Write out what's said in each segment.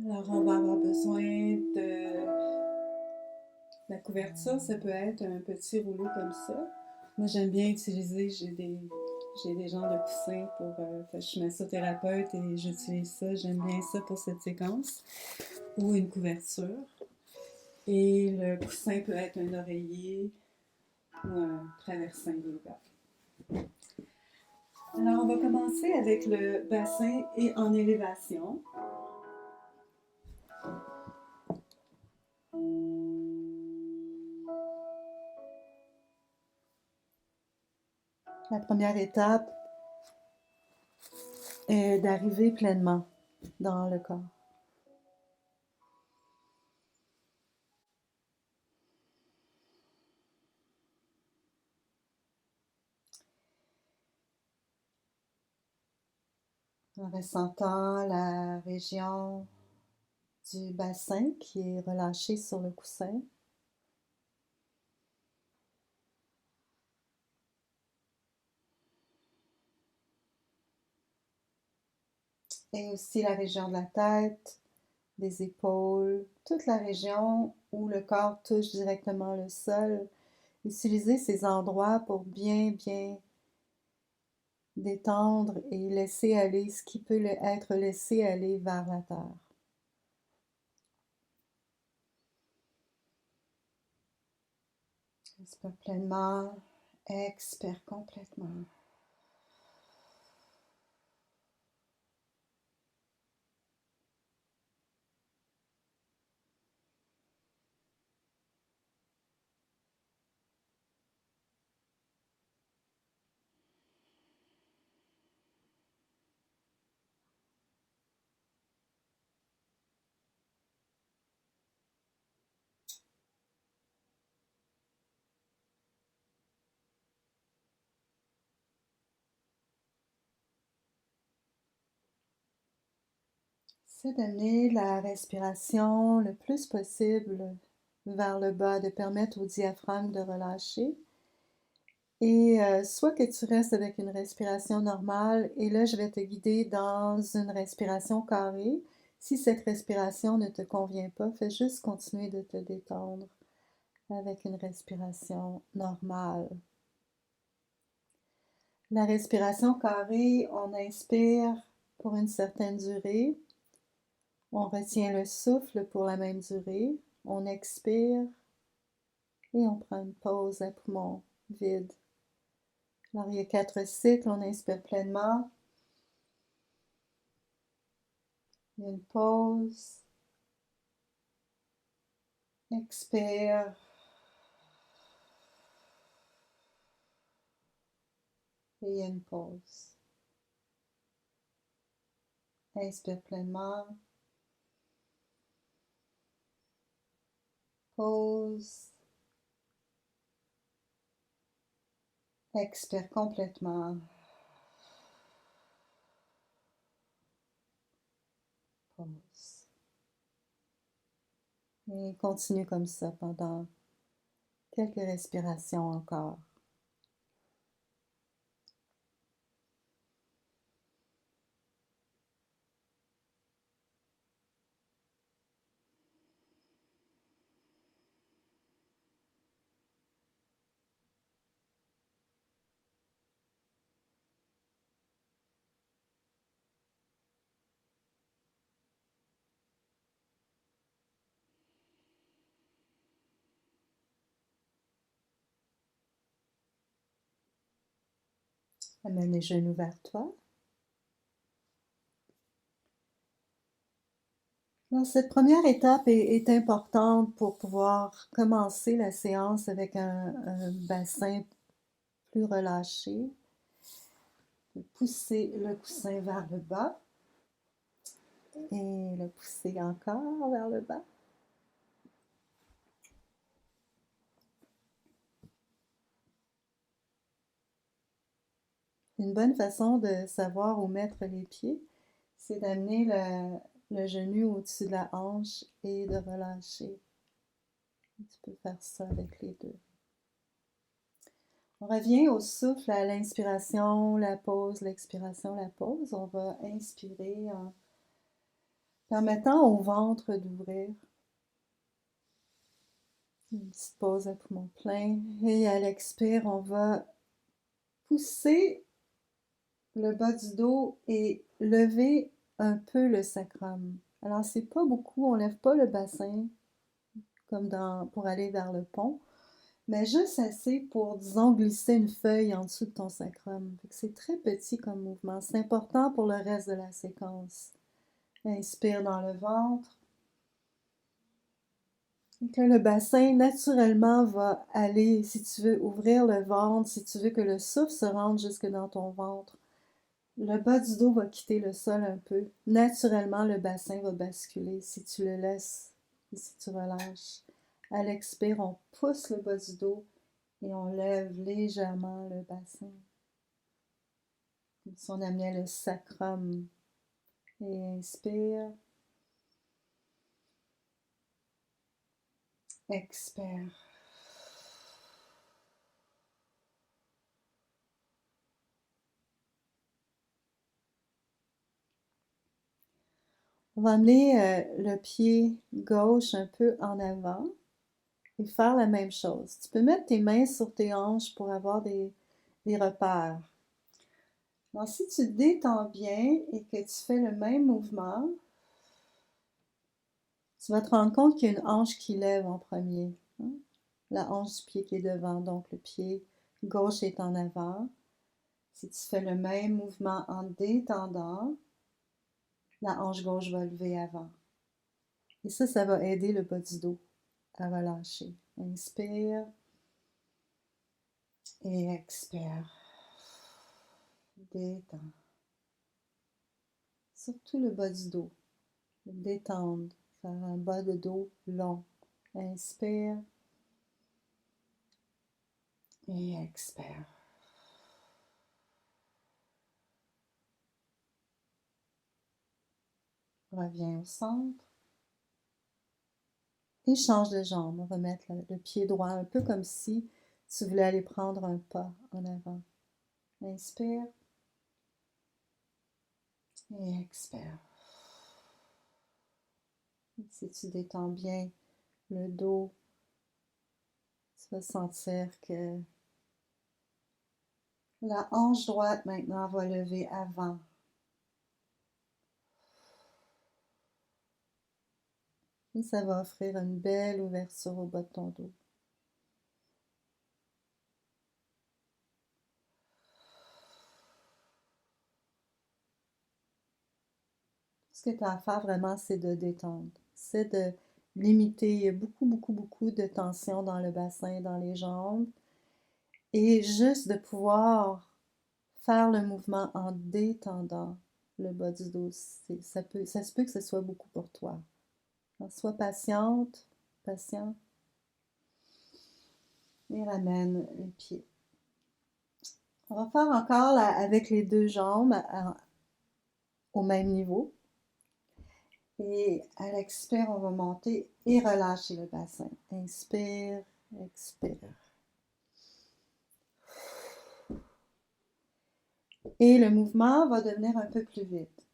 Alors, on va avoir besoin de la couverture. Ça peut être un petit rouleau comme ça. Moi, j'aime bien utiliser, j'ai des genres de coussins pour. Je suis massothérapeute et j'utilise ça. J'aime bien ça pour cette séquence. Ou une couverture. Et le coussin peut être un oreiller ou un traversin de yoga. Alors, on va commencer avec le bassin et en élévation. La première étape est d'arriver pleinement dans le corps. En ressentant la région du bassin qui est relâchée sur le coussin. Et aussi la région de la tête, des épaules, toute la région où le corps touche directement le sol. Utilisez ces endroits pour bien détendre et laisser aller ce qui peut être laissé aller vers la terre. Inspire pleinement, expire complètement. C'est d'amener la respiration le plus possible vers le bas, de permettre au diaphragme de relâcher. Et soit que tu restes avec une respiration normale, et là je vais te guider dans une respiration carrée. Si cette respiration ne te convient pas, fais juste continuer de te détendre avec une respiration normale. La respiration carrée, on inspire pour une certaine durée. On retient le souffle pour la même durée. On expire et on prend une pause à poumon vide. Alors, il y a 4 cycles. On inspire pleinement. Il y a une pause. Expire. Et il y a une pause. Inspire pleinement. Pause. Expire complètement. Pause. Et continue comme ça pendant quelques respirations encore. Amène les genoux vers toi. Alors, cette première étape est importante pour pouvoir commencer la séance avec un bassin plus relâché. Pousser le coussin vers le bas et le pousser encore vers le bas. Une bonne façon de savoir où mettre les pieds, c'est d'amener le genou au-dessus de la hanche et de relâcher. Tu peux faire ça avec les deux. On revient au souffle, à l'inspiration, la pause, l'expiration, la pause. On va inspirer en permettant au ventre d'ouvrir. Une petite pause à poumon plein. Et à l'expire, on va pousser le bas du dos et lever un peu le sacrum. Alors, c'est pas beaucoup, on lève pas le bassin comme pour aller vers le pont, mais juste assez pour, disons, glisser une feuille en dessous de ton sacrum. C'est très petit comme mouvement. C'est important pour le reste de la séquence. Inspire dans le ventre. Et que le bassin, naturellement, va aller, si tu veux ouvrir le ventre, si tu veux que le souffle se rende jusque dans ton ventre, le bas du dos va quitter le sol un peu. Naturellement, le bassin va basculer si tu le laisses et si tu relâches. À l'expire, on pousse le bas du dos et on lève légèrement le bassin. Comme si on amenait le sacrum. Et inspire. Expire. On va amener le pied gauche un peu en avant et faire la même chose. Tu peux mettre tes mains sur tes hanches pour avoir des repères. Alors, si tu te détends bien et que tu fais le même mouvement, tu vas te rendre compte qu'il y a une hanche qui lève en premier. La hanche du pied qui est devant, donc le pied gauche est en avant. Si tu fais le même mouvement en détendant, la hanche gauche va lever avant. Et ça va aider le bas du dos à relâcher. Inspire et expire. Détends. Surtout le bas du dos. Détendre. Faire un bas de dos long. Inspire et expire. Reviens au centre. Et change de jambe. On va mettre le pied droit un peu comme si tu voulais aller prendre un pas en avant. Inspire et expire. Si tu détends bien le dos, tu vas sentir que la hanche droite maintenant va lever avant. Et ça va offrir une belle ouverture au bas de ton dos. Ce que tu as à faire vraiment, c'est de détendre. C'est de limiter. Il y a beaucoup de tension dans le bassin, dans les jambes. Et juste de pouvoir faire le mouvement en détendant le bas du dos. Ça se peut que ce soit beaucoup pour toi. Alors, sois patiente, patient. Et ramène les pieds. On va faire encore avec les deux jambes au même niveau. Et à l'expire, on va monter et relâcher le bassin. Inspire, expire. Et le mouvement va devenir un peu plus vite.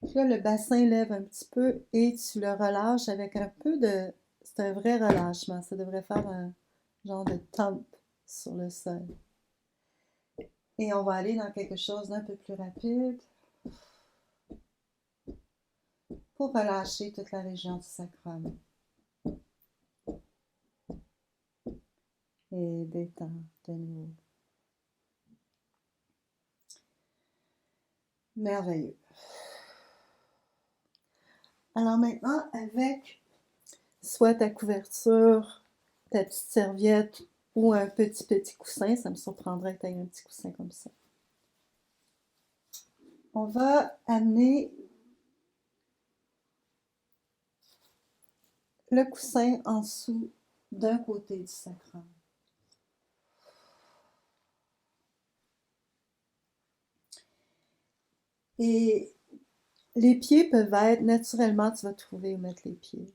Là, le bassin lève un petit peu et tu le relâches avec un peu de... C'est un vrai relâchement. Ça devrait faire un genre de thump sur le sol. Et on va aller dans quelque chose d'un peu plus rapide pour relâcher toute la région du sacrum. Et détends de nouveau. Merveilleux. Alors maintenant, avec soit ta couverture, ta petite serviette ou un petit coussin, ça me surprendrait que tu aies un petit coussin comme ça. On va amener le coussin en dessous d'un côté du sacrum. Et les pieds peuvent être, naturellement, tu vas trouver où mettre les pieds.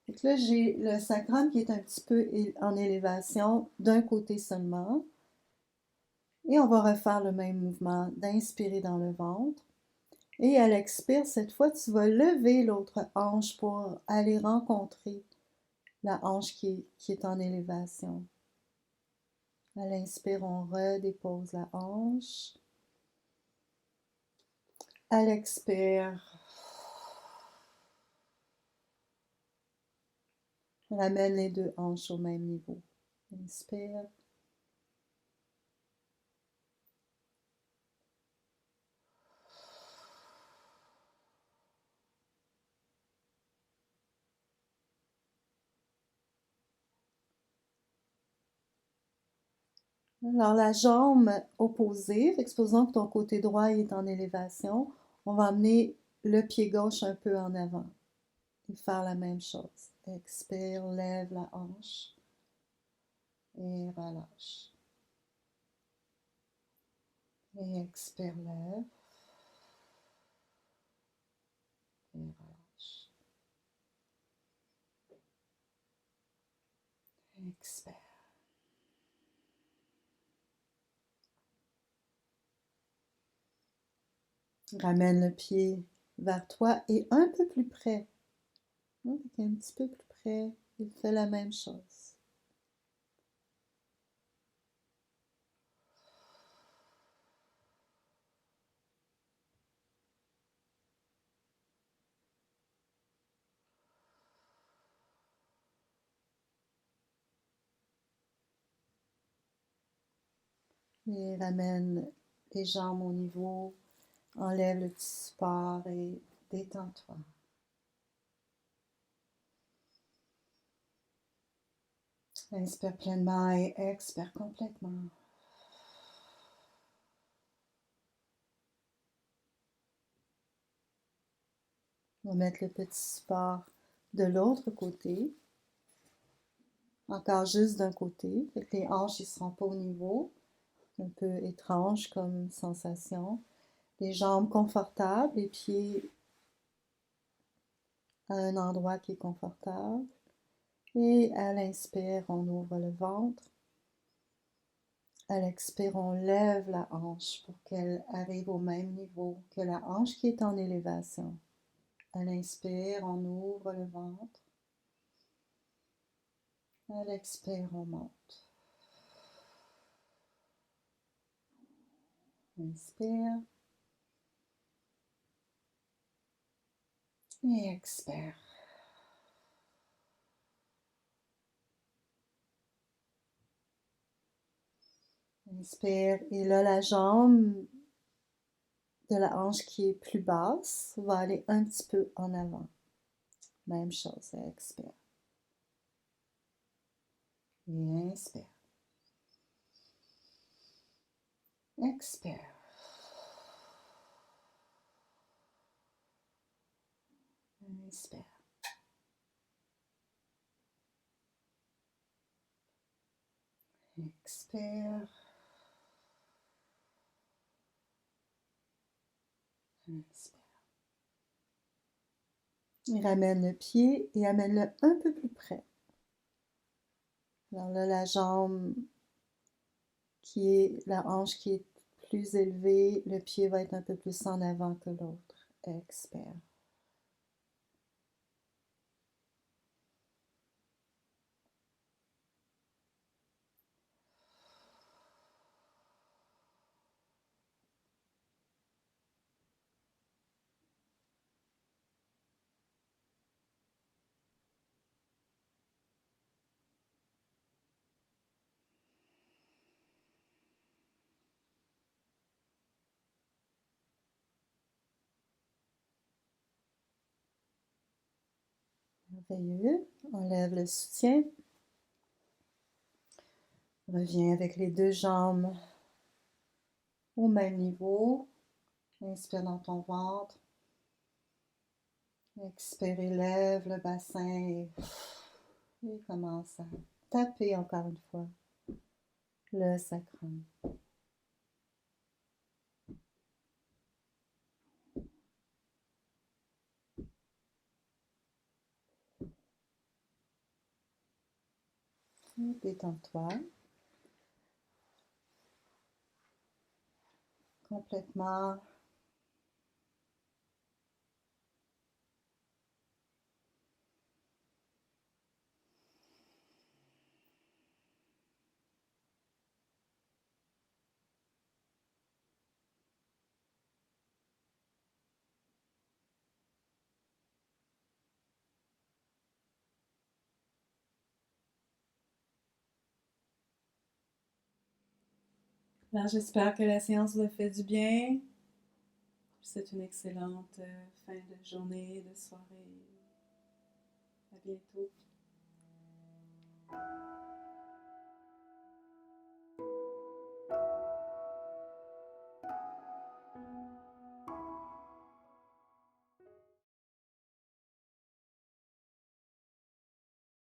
Donc là, j'ai le sacrum qui est un petit peu en élévation d'un côté seulement. Et on va refaire le même mouvement d'inspirer dans le ventre Et à l'expire, cette fois, tu vas lever l'autre hanche pour aller rencontrer la hanche qui est en élévation. À l'inspire, on redépose la hanche. À l'expire, ramène les deux hanches au même niveau. Inspire. Alors, la jambe opposée, supposons que ton côté droit est en élévation, on va amener le pied gauche un peu en avant et faire la même chose. Expire, lève la hanche et relâche. Et expire, lève et relâche. Expire. Ramène le pied vers toi et un peu plus près. Un petit peu plus près, il fait la même chose. Et ramène les jambes au niveau, enlève le petit support et détends-toi. Inspire pleinement et expire complètement. On va mettre le petit support de l'autre côté. Encore juste d'un côté. Fait que les hanches ne seront pas au niveau. Un peu étrange comme sensation. Les jambes confortables, les pieds à un endroit qui est confortable. Et à l'inspire, on ouvre le ventre. À l'expire, on lève la hanche pour qu'elle arrive au même niveau que la hanche qui est en élévation. À l'inspire, on ouvre le ventre. À l'expire, on monte. Inspire. Et expire. Inspire. Et là, la jambe de la hanche qui est plus basse va aller un petit peu en avant. Même chose. Expire. Et inspire. Expire. Inspire. Expire. Inspire. Et ramène le pied et amène-le un peu plus près. Alors là, la jambe qui est, la hanche qui est plus élevée, le pied va être un peu plus en avant que l'autre. Expire. Merveilleux. Enlève le soutien. Reviens avec les deux jambes au même niveau. Inspire dans ton ventre. Expire, lève le bassin et commence à taper encore une fois le sacrum. Détends-toi complètement. Alors, j'espère que la séance vous a fait du bien. C'est une excellente fin de journée, de soirée. À bientôt.